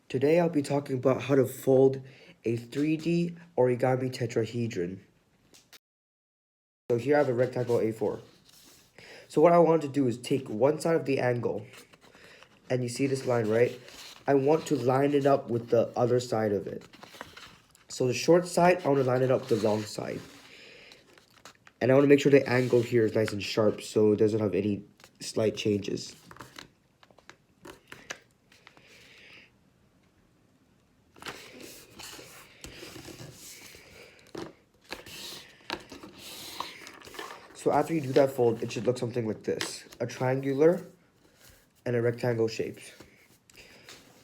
Today I'll be talking about how to fold a 3D origami tetrahedron. So here I have a rectangle A4. So what I want to do is take one side of the angle, and you see this line, right? I want to line it up with the other side of it. So the short side, I want to line it up with the long side. And I want to make sure the angle here is nice and sharp so it doesn't have any slight changes. So after you do that fold, it should look something like this. A triangular and a rectangle shapes.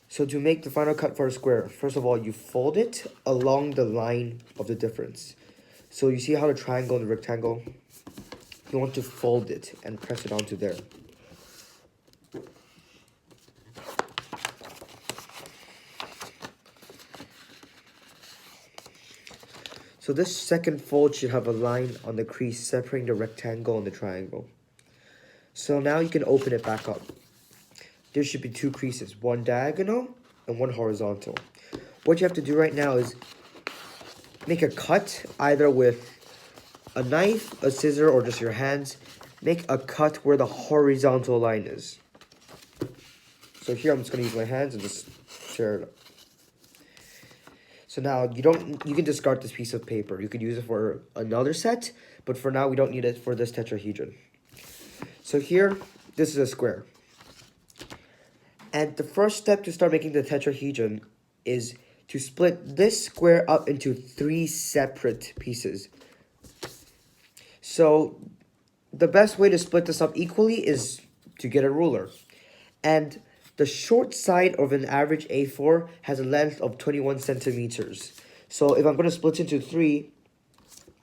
So to make the final cut for a square, first of all, you fold it along the line of the difference. So you see how the triangle and the rectangle? You want to fold it and press it onto there. So this second fold should have a line on the crease separating the rectangle and the triangle. So now you can open it back up. There should be two creases, one diagonal and one horizontal. What you have to do right now is make a cut either with a knife, a scissor, or just your hands. Make a cut where the horizontal line is. So here I'm just going to use my hands and just tear it up. So now you can discard this piece of paper. You could use it for another set, but for now we don't need it for this tetrahedron. So here, this is a square. And the first step to start making the tetrahedron is to split this square up into 3 separate pieces. So the best way to split this up equally is to get a ruler. And the short side of an average A4 has a length of 21 centimeters. So if I'm going to split it into 3,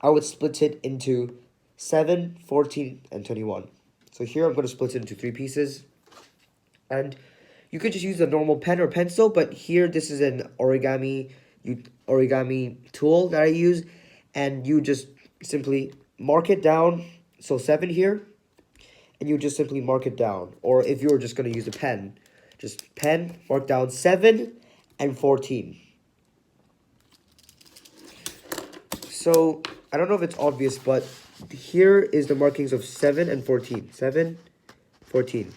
I would split it into 7, 14, and 21. So here I'm going to split it into 3 pieces. And you could just use a normal pen or pencil, but here this is an origami tool that I use. And you just simply mark it down. So 7 here. And you just simply mark it down. Or if you're just going to use a pen, just pen, mark down 7 and 14. So, I don't know if it's obvious, but here is the markings of 7 and 14. 7, 14.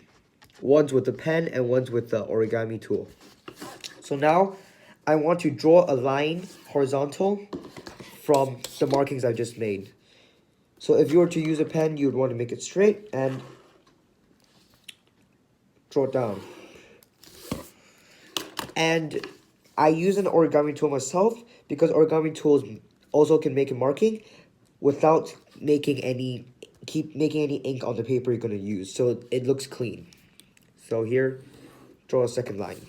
One's with the pen and one's with the origami tool. So now, I want to draw a line horizontal from the markings I just made. So if you were to use a pen, you would want to make it straight and draw it down. And I use an origami tool myself because origami tools also can make a marking without making any ink on the paper you're going to use, so it looks clean. So here, draw a second line.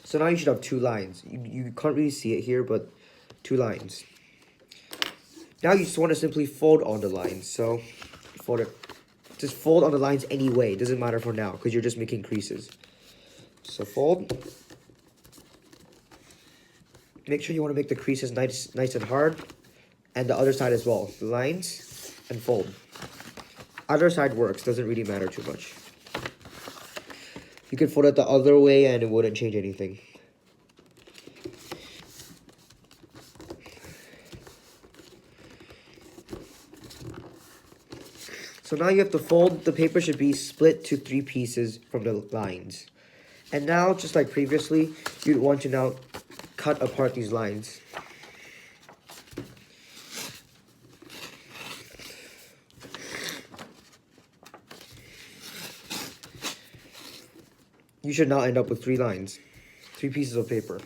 So now you should have 2 lines. You can't really see it here, but 2 lines. Now you just want to simply fold on the lines. So fold it. Just fold on the lines anyway. It doesn't matter for now because you're just making creases. So fold. Make sure you want to make the creases nice and hard. And the other side as well. The lines and fold. Other side works. Doesn't really matter too much. You can fold it the other way and it wouldn't change anything. So now you have to fold. The paper should be split to 3 pieces from the lines. And now, just like previously, you'd want to now cut apart these lines. You should now end up with 3 lines, 3 pieces of paper.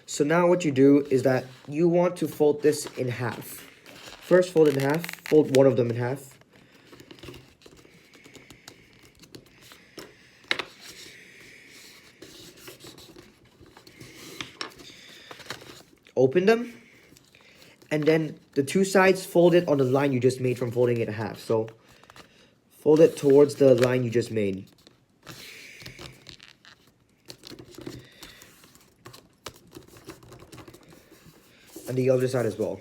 So now what you do is that you want to fold this in half. First fold in half, fold one of them in half. Open them. And then the 2 sides, fold it on the line you just made from folding it in half. So fold it towards the line you just made. And the other side as well.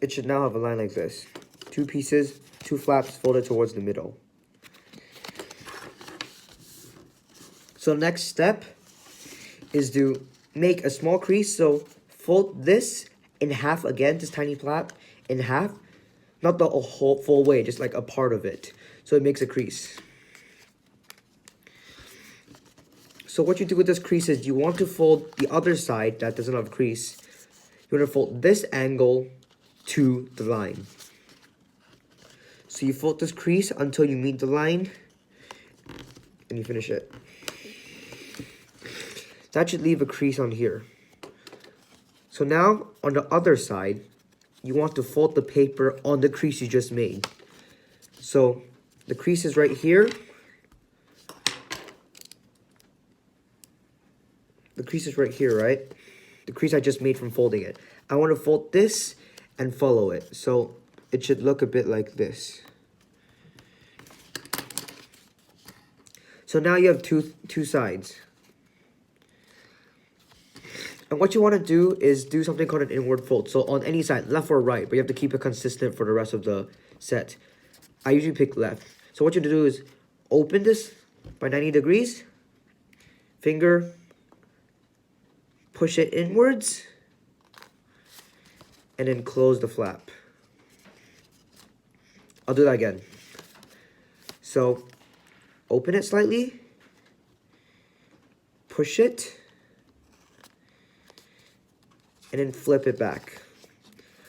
it should now have a line like this. 2 pieces, 2 flaps folded towards the middle. So next step is to make a small crease. So fold this in half again, this tiny flap in half. Not the whole full way, just like a part of it. So it makes a crease. So what you do with this crease is you want to fold the other side that doesn't have a crease. You want to fold this angle to the line. So you fold this crease until you meet the line and you finish it. That should leave a crease on here. So now on the other side, you want to fold the paper on the crease you just made. So the crease is right here. The crease is right here, right? The crease I just made from folding it. I want to fold this and follow it. So it should look a bit like this. So now you have two sides. And what you want to do is do something called an inward fold. So on any side, left or right, but you have to keep it consistent for the rest of the set. I usually pick left. So what you do is open this by 90 degrees. Finger, push it inwards, and then close the flap. I'll do that again. So open it slightly, push it, and then flip it back.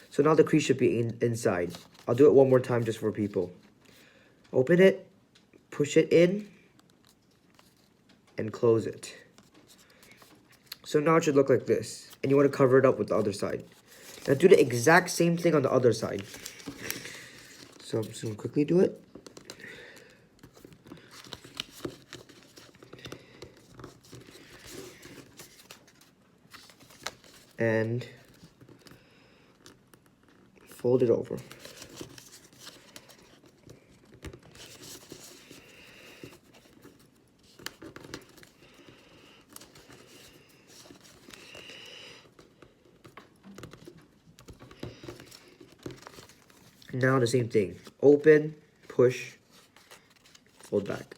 So now the crease should be inside. I'll do it one more time just for people. Open it, push it in, and close it. So now it should look like this. And you want to cover it up with the other side. Now do the exact same thing on the other side. So I'm just going to quickly do it. And fold it over. Now the same thing. Open, push, fold back.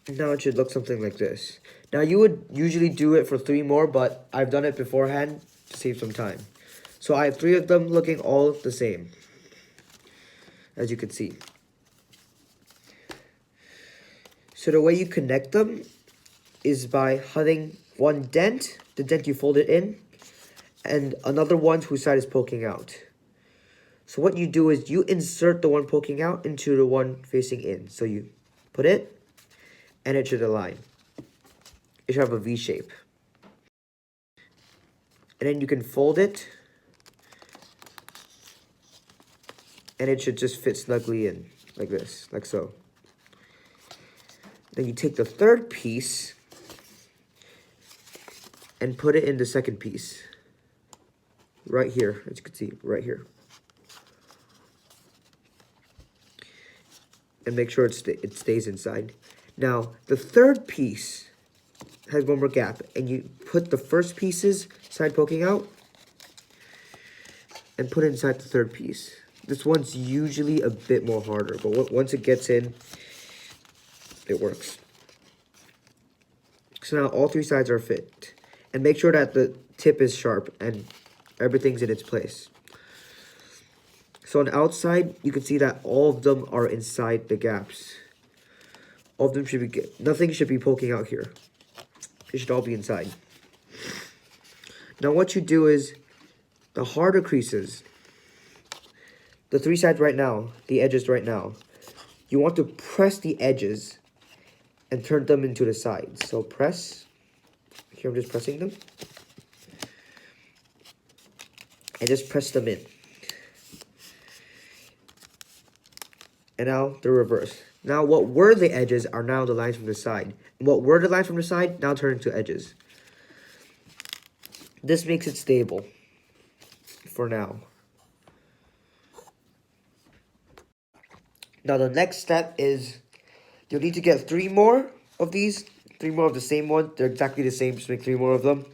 Now it should look something like this. Now you would usually do it for 3 more, but I've done it beforehand to save some time. So I have 3 of them looking all the same, as you can see. So the way you connect them is by having one dent, the dent you folded in, and another one whose side is poking out. So what you do is you insert the one poking out into the one facing in. So you put it, and it should align. It should have a V shape. And then you can fold it, and it should just fit snugly in, like this, like so. Then you take the third piece and put it in the second piece. Right here, as you can see, right here. And make sure it stays inside. Now, the third piece has one more gap, and you put the first piece's side poking out and put it inside the third piece. This one's usually a bit more harder, but once it gets in, it works. So now all 3 sides are fit. And make sure that the tip is sharp and everything's in its place. So on the outside, you can see that all of them are inside the gaps. All of them should be, nothing should be poking out here. It should all be inside. Now what you do is, the harder creases, the 3 sides right now, the edges right now, you want to press the edges and turn them into the sides. So press, here I'm just pressing them. And just press them in. And now the reverse. Now what were the edges are now the lines from the side. And what were the lines from the side now turn into edges. This makes it stable for now. Now the next step is you'll need to get 3 more of these. 3 more of the same one. They're exactly the same, just make 3 more of them.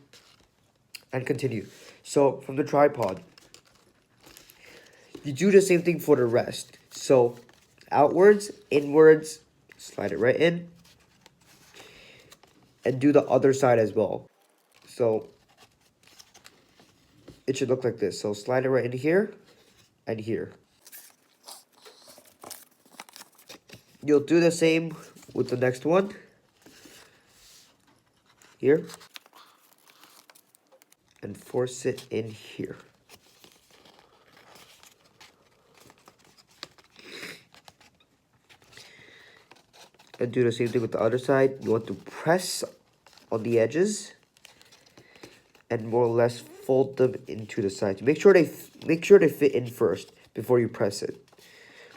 and continue. So from the tripod, you do the same thing for the rest. So outwards, inwards, slide it right in, and do the other side as well. So it should look like this. So slide it right in here and here. You'll do the same with the next one. Here. And force it in here. And do the same thing with the other side. You want to press on the edges and more or less fold them into the sides. Make sure they fit in first before you press it,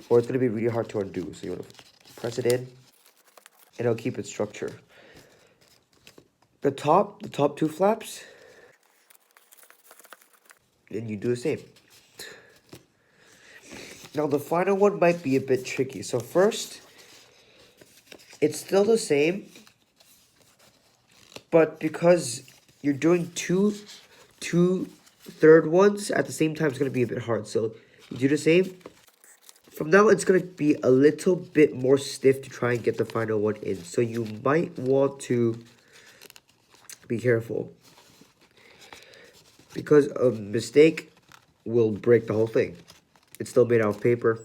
or it's gonna be really hard to undo. So you want to press it in, and it'll keep its structure. The top two flaps, and you do the same. Now the final one might be a bit tricky. So first, it's still the same, but because you're doing two third ones at the same time, it's gonna be a bit hard. So you do the same. From now, it's gonna be a little bit more stiff to try and get the final one in. So you might want to be careful, because a mistake will break the whole thing. It's still made out of paper.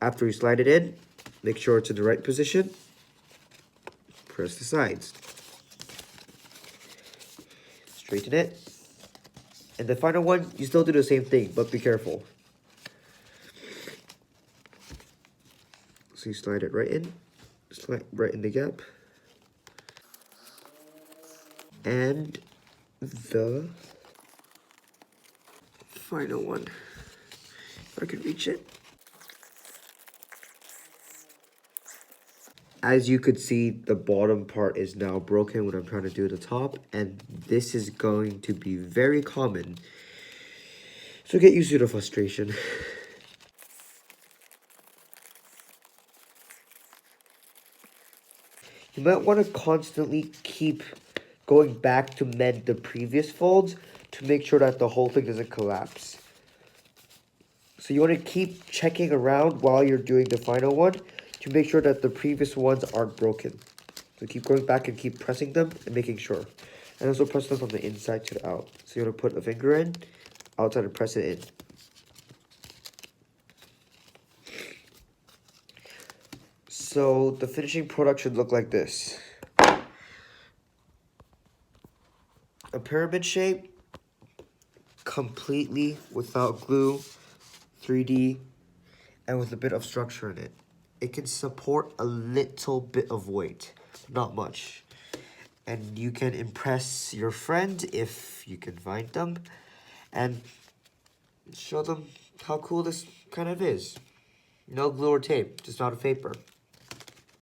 After you slide it in, make sure it's in the right position. Press the sides. Straighten it. And the final one, you still do the same thing, but be careful. So you slide it right in. Slide right in the gap. And the final one. If I can reach it. As you could see, the bottom part is now broken when I'm trying to do the top, and this is going to be very common. So get used to the frustration. You might want to constantly keep going back to mend the previous folds to make sure that the whole thing doesn't collapse. So you want to keep checking around while you're doing the final one to make sure that the previous ones aren't broken. So keep going back and keep pressing them and making sure. And also press them from the inside to the out. So you want to put a finger in, outside, and press it in. So the finishing product should look like this. A pyramid shape, completely without glue, 3D, and with a bit of structure in it. It can support a little bit of weight, not much. And you can impress your friend if you can find them, and show them how cool this kind of is. No glue or tape, just out of paper.